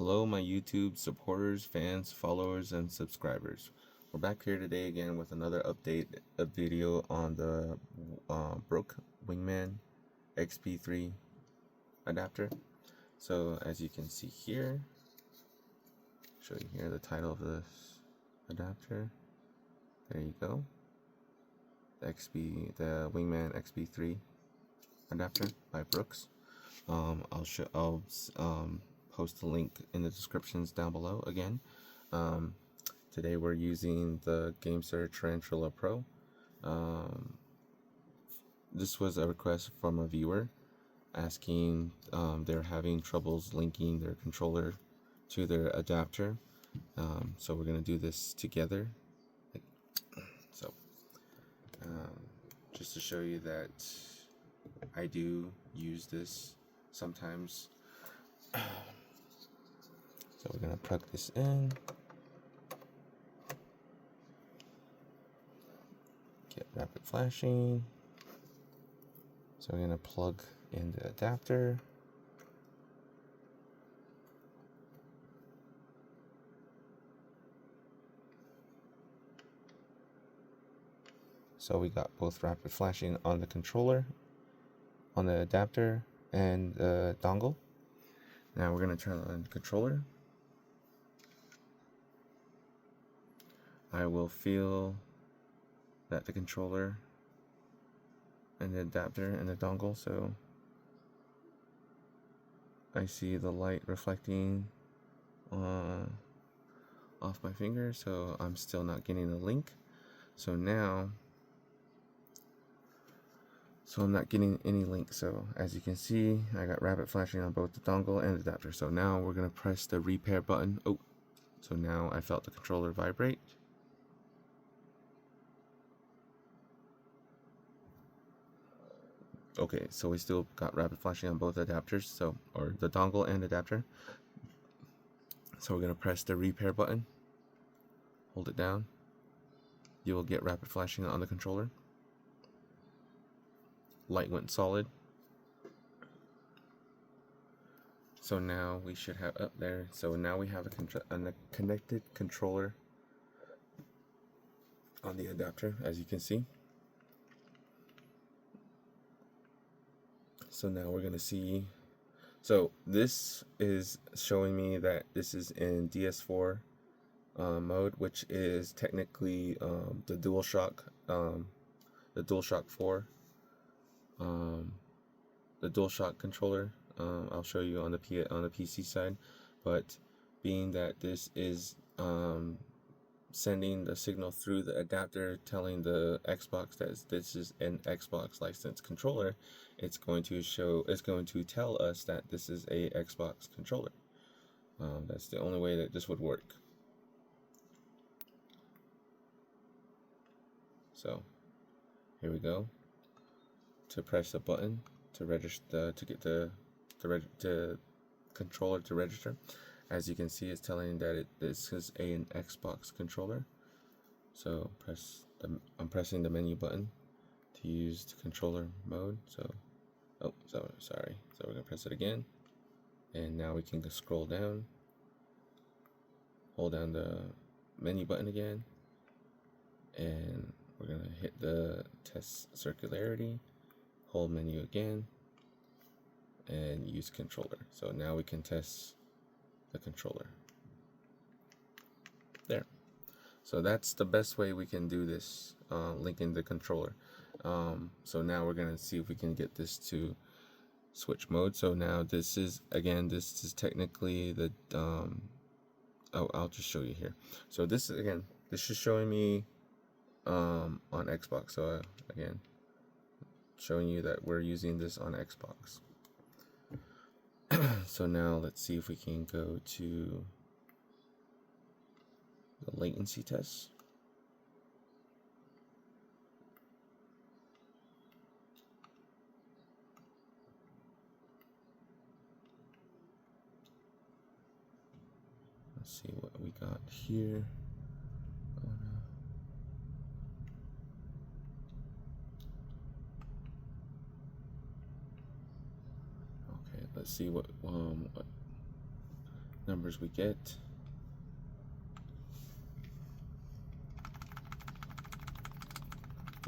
Hello, my YouTube supporters, fans, followers, and subscribers. We're back here today again with another update video on the Brook Wingman XB3 adapter. So as you can see here, show you here the title of this adapter. There you go. The Wingman XB3 adapter by Brooks. I'll post a link in the descriptions down below again. Today we're using the Gamesir Tarantula Pro. This was a request from a viewer asking they're having troubles linking their controller to their adapter. So we're going to do this together. So just to show you that I do use this sometimes. So we're going to plug this in, get rapid flashing. So we're going to plug in the adapter. So we got both rapid flashing on the controller, on the adapter, and the dongle. Now we're going to turn on the controller. I will feel that the controller and the adapter and the dongle, so I see the light reflecting off my finger, so I'm still not getting a link. So now, I'm not getting any link. So as you can see, I got rapid flashing on both the dongle and the adapter. So now we're gonna press the repair button. Oh, so now I felt the controller vibrate. Okay, so we still got rapid flashing on both adapters, or the dongle and adapter. So we're gonna press the repair button, hold it down. You will get rapid flashing on the controller. Light went solid. So now we should have up there. So now we have a connected controller on the adapter, as you can see. So now we're gonna see. So this is showing me that this is in DS4 mode, which is technically the DualShock 4, the DualShock controller. I'll show you on the PC side, but being that this is sending the signal through the adapter, telling the Xbox that this is an Xbox licensed controller, it's going to tell us that this is a Xbox controller. That's the only way that this would work. So here we go. To press the button to register, to get the controller to register. As you can see, it's telling that this is an Xbox controller. So I'm pressing the menu button to use the controller mode. So sorry. So we're gonna press it again, and now we can scroll down, hold down the menu button again, and we're gonna hit the test circularity, hold menu again, and use controller. So now we can test the controller. There. So that's the best way we can do this, linking the controller. So now we're gonna see if we can get this to switch mode. So now this is technically the I'll just show you here. So this is showing me on Xbox. So again, showing you that we're using this on Xbox. So now let's see if we can go to the latency test. Let's see what we got here. Oh, no. Okay, let's see what numbers we get.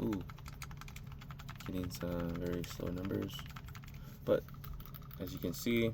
Ooh, getting some very slow numbers, but as you can see,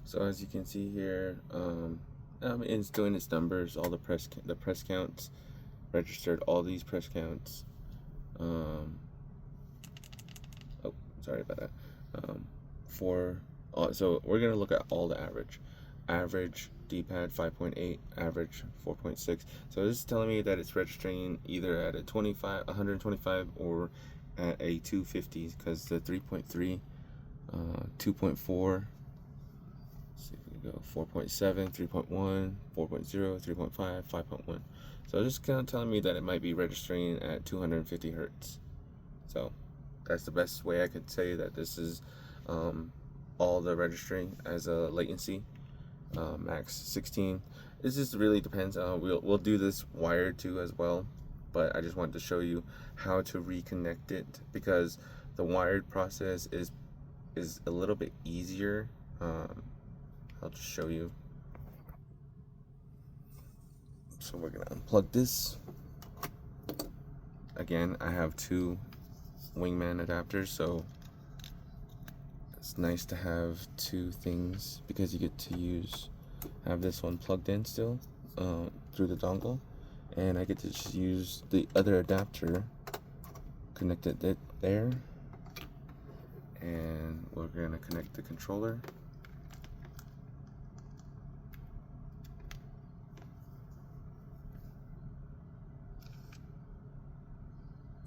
so as you can see here, it's doing its numbers, all the press counts, registered all these press counts. Oh, sorry about that. So we're gonna look at all the average D-pad 5.8, average 4.6. So this is telling me that it's registering either at a 125 or at a 250, because the 3.3, 2.4, let's see if we can go 4.7, 3.1, 4.0, 3.5, 5.1. So this is kind of telling me that it might be registering at 250 hertz. So that's the best way I could say that this is all the registering as a latency. Max 16. This just really depends. We'll do this wired too as well, but I just wanted to show you how to reconnect it, because the wired process is a little bit easier. I'll just show you. So we're gonna unplug this. Again, I have two Wingman adapters, so it's nice to have two things, because you get to have this one plugged in still through the dongle, and I get to just use the other adapter, connect it there, and we're gonna connect the controller.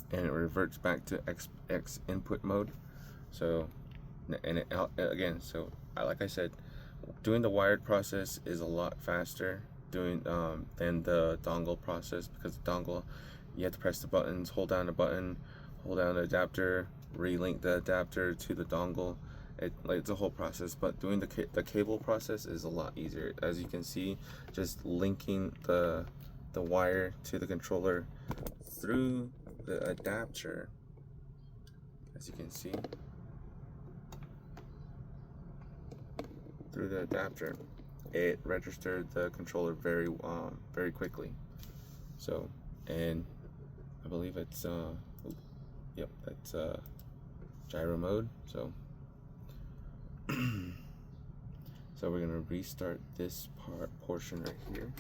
And it reverts back to X input mode. So, and again, so like I said, doing the wired process is a lot faster than the dongle process, because the dongle, you have to press the buttons, hold down the button, hold down the adapter, relink the adapter to the dongle. It's a whole process, but doing the cable process is a lot easier. As you can see, just linking the wire to the controller through the adapter, as you can see, through the adapter, it registered the controller very quickly. So, and I believe it's yep, that's gyro mode. So so we're gonna restart this portion right here.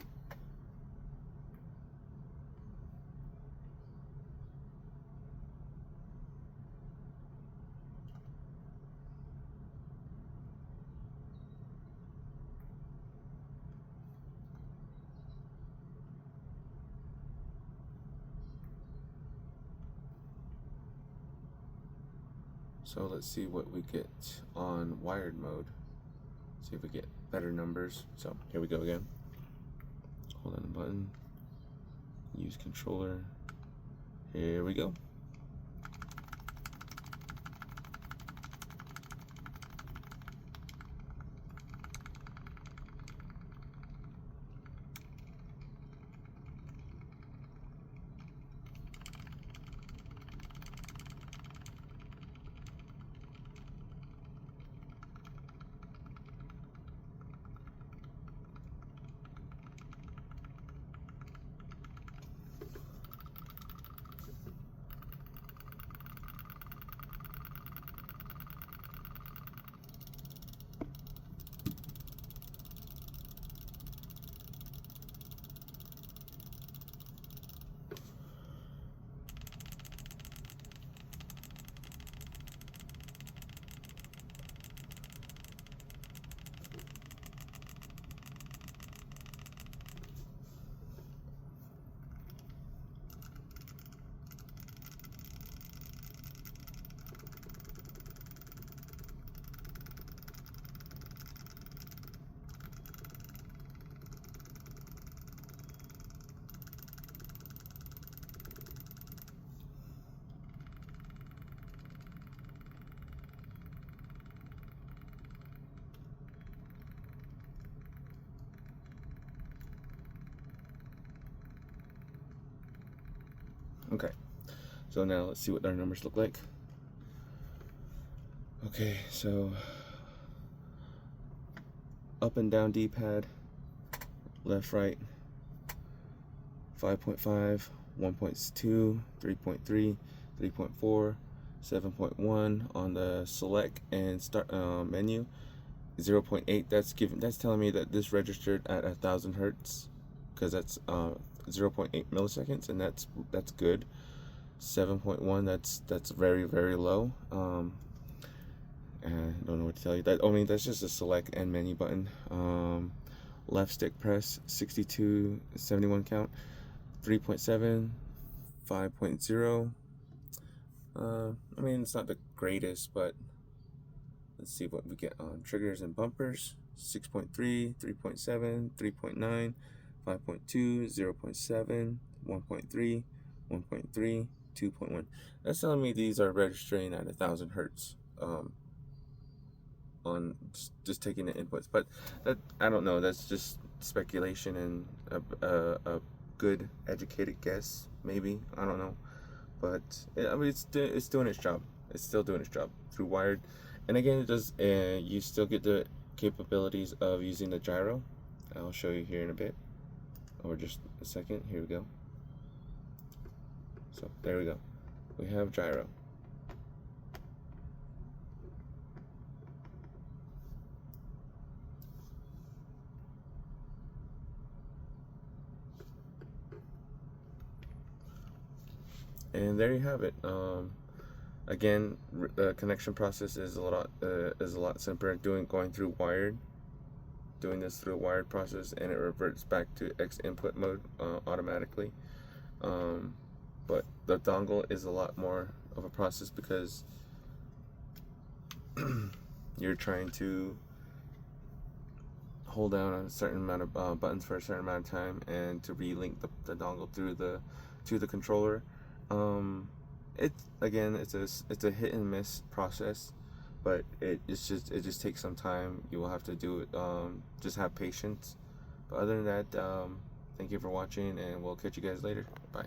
So let's see what we get on wired mode. See if we get better numbers. So here we go again. Hold on the button. Use controller. Here we go. Okay, so now let's see what our numbers look like. Okay, so up and down D-pad, left, right, 5.5, 1.2, 3.3, 3.4, 7.1 on the select and start menu. 0.8, that's telling me that this registered at 1,000 hertz, because that's 0.8 milliseconds, and that's good. 7.1, that's very, very low. I don't know what to tell you. That, I mean, that's just a select and menu button. Left stick press, 62, 71 count, 3.7, 5.0. I mean, it's not the greatest, but let's see what we get on triggers and bumpers. 6.3, 3.7, 3.9, 5.2, 0.7, 1.3, 1.3, 2.1. That's telling me these are registering at 1,000 hertz. On just taking the inputs, but that, I don't know, that's just speculation and a good educated guess, maybe, I don't know, but I mean, it's doing its job. It's still doing its job through wired, and again, it does. You still get the capabilities of using the gyro. I'll show you here in a bit, or just a second. Here we go. So there we go. We have gyro. And there you have it. Again, the connection process is a lot simpler. Going through wired, doing this through a wired process, and it reverts back to X input mode automatically. But the dongle is a lot more of a process, because you're trying to hold down a certain amount of buttons for a certain amount of time, and to relink the dongle through to the controller. It's a hit and miss process, but it just takes some time. You will have to do it. Just have patience. But other than that, thank you for watching, and we'll catch you guys later. Bye.